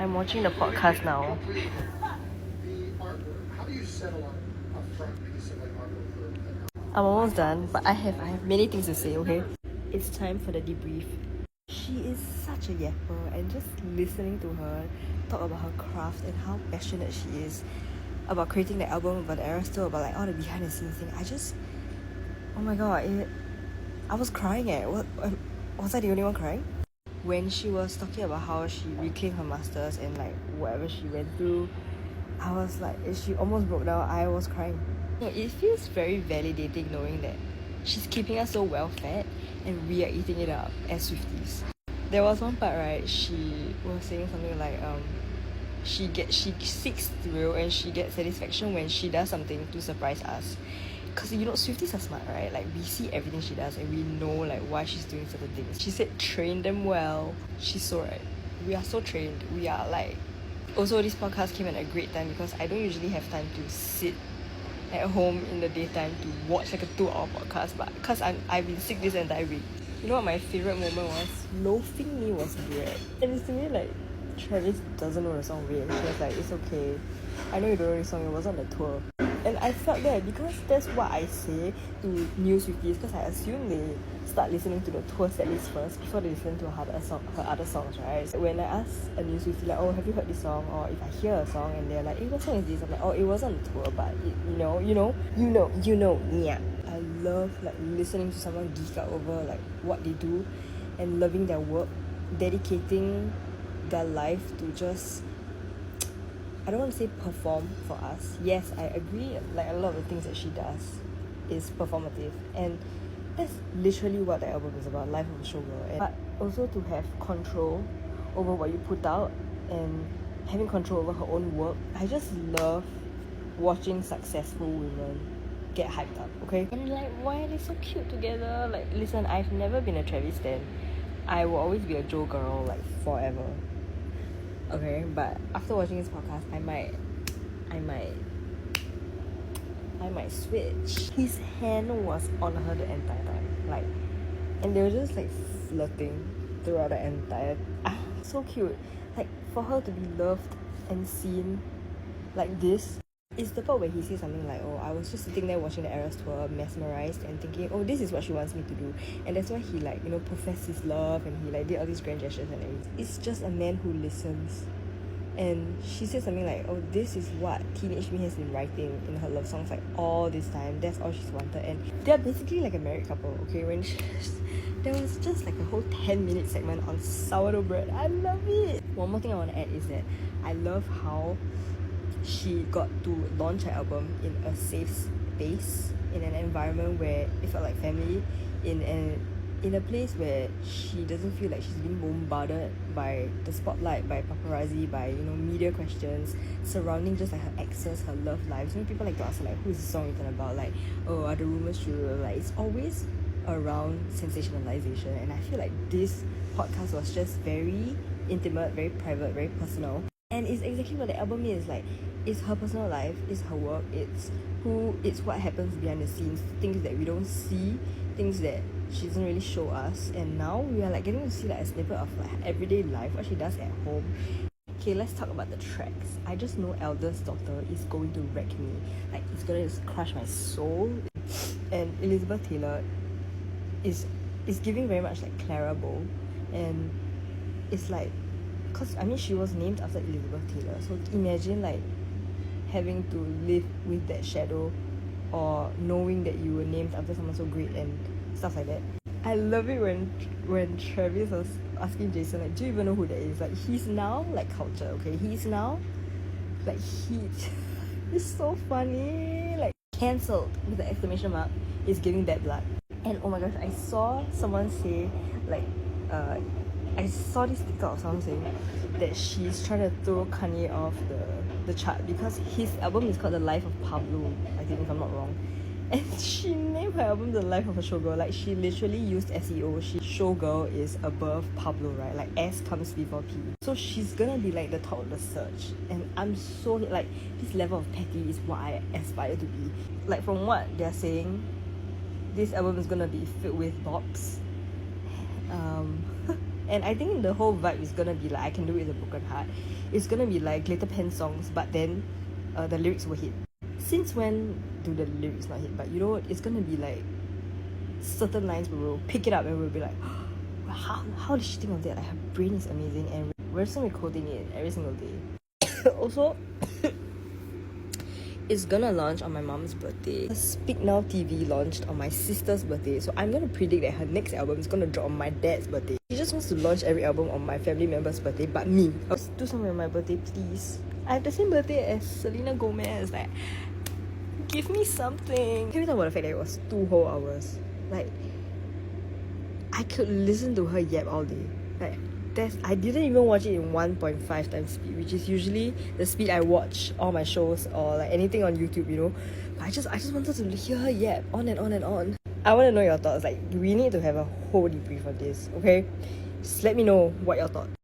I'm watching the podcast now. I'm almost done, but I have many things to say, okay? It's time for the debrief. She is such a yapper, and just listening to her talk about her craft and how passionate she is about creating the album, about the Eras Tour, about like all the behind the scenes thing. Oh my god, I was crying was I the only one crying? When she was talking about how she reclaimed her masters and like whatever she went through, I was like, she almost broke down. I was crying. It feels very validating knowing that she's keeping us so well fed and we are eating it up as Swifties. There was one part, right, she was saying something like she seeks thrill and she gets satisfaction when she does something to surprise us. Because Swifties are smart, right? Like, we see everything she does and we know like why she's doing certain things. She said train them well. She's so right. We are so trained. We are like, also this podcast came at a great time because I don't usually have time to sit at home in the daytime to watch like a 2-hour podcast, but because I've been sick this entire week. You know what my favourite moment was? Loafing Me Was Bread. And it's to me like, Travis doesn't know the song Rain. She was like, it's okay, I know you don't know the song, it was on the tour. And I felt that because that's what I say to new Swifties, because I assume they start listening to the tour setlist first before they listen to her other songs, right? So when I ask a new Swiftie like, oh, have you heard this song? Or if I hear a song and they're like, hey, what song is this? I'm like, oh, it was on the tour, but yeah. I love like listening to someone geek out over like what they do and loving their work, dedicating their life to just, I don't want to say perform for us. Yes, I agree, like a lot of the things that she does is performative, and that's literally what the album is about, life of a showgirl. But also to have control over what you put out and having control over her own work. I just love watching successful women get hyped up, okay? And like, why are they so cute together? Like, listen, I've never been a Travis stan. I will always be a Joe girl, like, forever. Okay, but after watching this podcast, I might switch. His hand was on her the entire time, like, and they were just like flirting throughout the entire. So cute. Like, for her to be loved and seen like this. It's the part where he says something like, oh, I was just sitting there watching the Eras Tour, mesmerized and thinking, oh, this is what she wants me to do. And that's why he like, professed his love and he like did all these grand gestures and everything. It's just a man who listens. And she said something like, oh, this is what Teenage Me has been writing in her love songs like all this time. That's all she's wanted. And they're basically like a married couple, okay? There was just like a whole 10-minute segment on sourdough bread. I love it. One more thing I want to add is that I love how she got to launch her album in a safe space, in an environment where it felt like family, in a place where she doesn't feel like she's being bombarded by the spotlight, by paparazzi, by media questions surrounding just like her exes, her love lives. People like to ask her, like, who's the song written about? Like, oh, are the rumors true? Like, it's always around sensationalization, and I feel like this podcast was just very intimate, very private, very personal. And it's exactly what the album is. Like, it's her personal life, it's her work, it's what happens behind the scenes, things that we don't see, things that she doesn't really show us. And now we are like getting to see like a snippet of like everyday life, what she does at home. Okay, let's talk about the tracks. I just know Eldest Daughter is going to wreck me. Like, it's gonna just crush my soul. And Elizabeth Taylor is giving very much like Clara Bow. And it's like, because I mean she was named after Elizabeth Taylor, so imagine like having to live with that shadow, or knowing that you were named after someone so great and stuff like that. I love it when Travis was asking Jason like, do you even know who that is? Like, he's now like culture, okay? He's now like it's so funny. Like, cancelled with the exclamation mark is giving bad blood. And oh my gosh, I saw someone say like I saw this TikTok of someone saying that she's trying to throw Kanye off the chart because his album is called The Life of Pablo, I think, if I'm not wrong. And she named her album The Life of a Showgirl. Like, she literally used SEO. Showgirl is above Pablo, right? Like, S comes before P. So she's gonna be like the top of the search. And I'm so, like, this level of petty is what I aspire to be. Like, from what they're saying, this album is gonna be filled with bops. And I think the whole vibe is gonna be like I Can Do It With a Broken Heart. It's gonna be like Glitter Pen songs, but then the lyrics will hit. Since when do the lyrics not hit? But you know, it's gonna be like certain lines where we'll pick it up and we'll be like, how did she think of that? Like, her brain is amazing, and we're just gonna be quoting it every single day. Also, it's gonna launch on my mom's birthday. Speak Now TV launched on my sister's birthday, so I'm gonna predict that her next album is gonna drop on my dad's birthday. She just wants to launch every album on my family member's birthday, but me. Let's do something on my birthday, please. I have the same birthday as Selena Gomez. Like, give me something. Can we talk about the fact that it was 2 whole hours? Like, I could listen to her yap all day. Like, I didn't even watch it in 1.5 times speed, which is usually the speed I watch all my shows or like anything on YouTube, you know. But I just wanted to hear her yap on and on and on. I want to know your thoughts. Like, we need to have a whole debrief on this, okay? Just let me know what your thoughts.